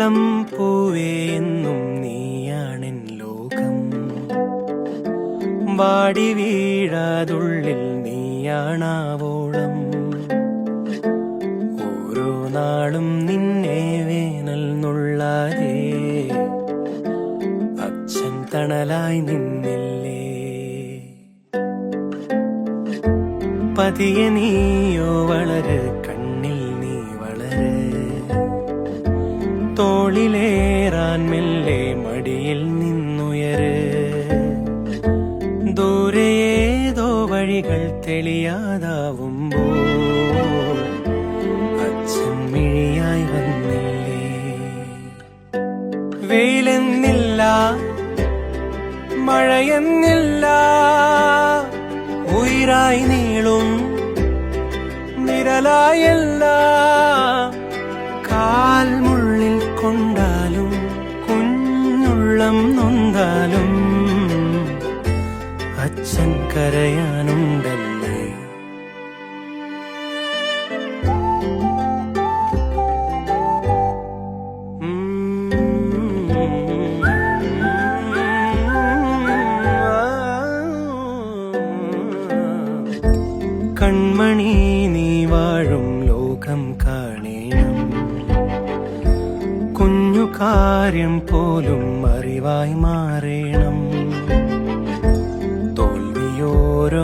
ഇളം പൂവേ എന്നും നീയാണെൻ ലോകം. വാടി വീഴാതുള്ളിൽ നീയാണാവോളം. ഓരോ നാളും നിന്നെ വേനൽ നുള്ളാതെ അച്ഛൻ തണലായി നിന്നില്ലേ. പതിയെ നീയോ വളര്, കണ്ണിൽ നീ വളര്. തോളിലേറാൻ മെല്ലെ മടിയിൽ നിന്നുയര്. ദൂരേതോ വഴികൾ തെളിയാതാവുമ്പോൾ അച്ഛൻ മിഴിയായി വന്നില്ലേ. വെയിലെന്നില്ല, മഴയെന്നില്ല, ഉയിരായി നീളും നിഴലായല്ല. കാൽമുള്ളിൽ കൊണ്ടാലും കുഞ്ഞുള്ളം നൊന്താലും അച്ഛൻ കരയാനുണ്ടല്ലേ. കൺമണി നീ വാഴും ലോകം കാണേണം. കുഞ്ഞു കാര്യം പോലും അറിവായി മാറേണം. തോൽവിയോരോന്നേകും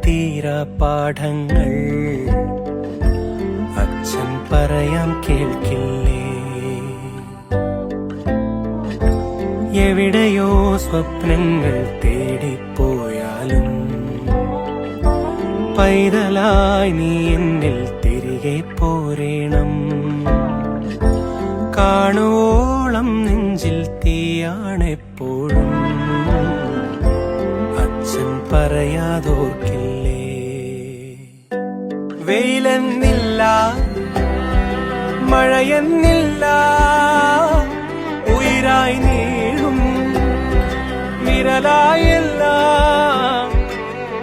തീരാ പാഠങ്ങൾ അച്ഛൻ പറയാൻ കേൾക്കില്ലേ. എവിടെയോ സ്വപ്നങ്ങൾ തേടിപ്പോയാലും പൈതലായി നീ എന്നിൽ തിരികെ പോരേണം. കാണുവോളം നെഞ്ചിൽ തീയാണെപ്പോഴും അച്ഛൻ പറയാതോർക്കില്ലേ. വെയിലെന്നില്ല, മഴയെന്നില്ല, ഉയിരായി നീളും വിരലായല്ല.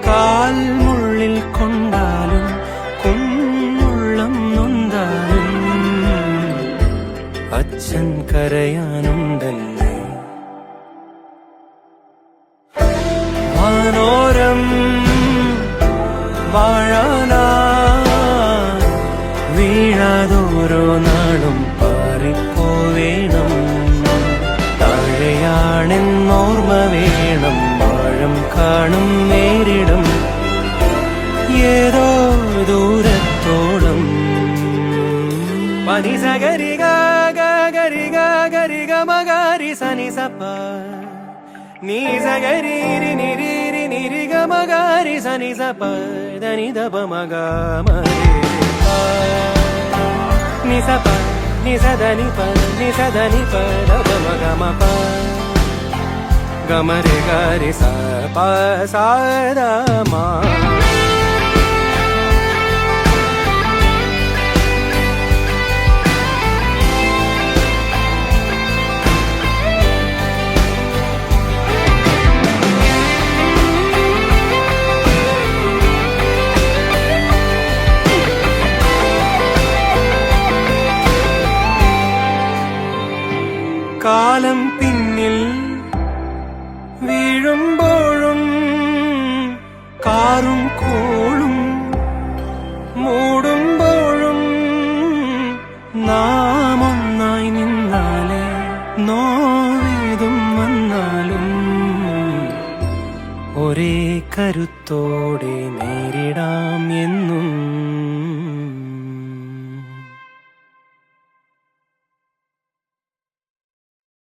കാൽമുള്ളിൽ കൊണ്ടാലും കുഞ്ഞുള്ളം നൊന്താലും അച്ഛൻ കരയാനുണ്ടല്ലേ. വാനോരം വാഴാനാ വീഴാതോരോ നാളും പാറിപ്പോവേണം. താഴെയാണെന്നോർമ്മ വേണം. ആഴം കാണും നേരിടും ഏതോ ദൂരത്തോളം. പനി സഗരി ഗരി ഗരി ഗമഗരി സനി സപ്പ നീ സഗരി നിരി നിരി ഗമഗരി സനി സപ്പ ധനി ദപ മഗ നി സപ നി സദനി പ നി സദനി പ ദപ മഗ മപ ഗമരി ഗരി സ പ സ ദ മ. കാലം പിന്നിൽ വീഴുമ്പോഴും കാറും കോളും മൂടുമ്പോഴും നാം ഒന്നായി നിന്നാലേ നോവേതും വന്നാലും ഒരേ കരുത്തോടെ നേരിടാം എന്ന്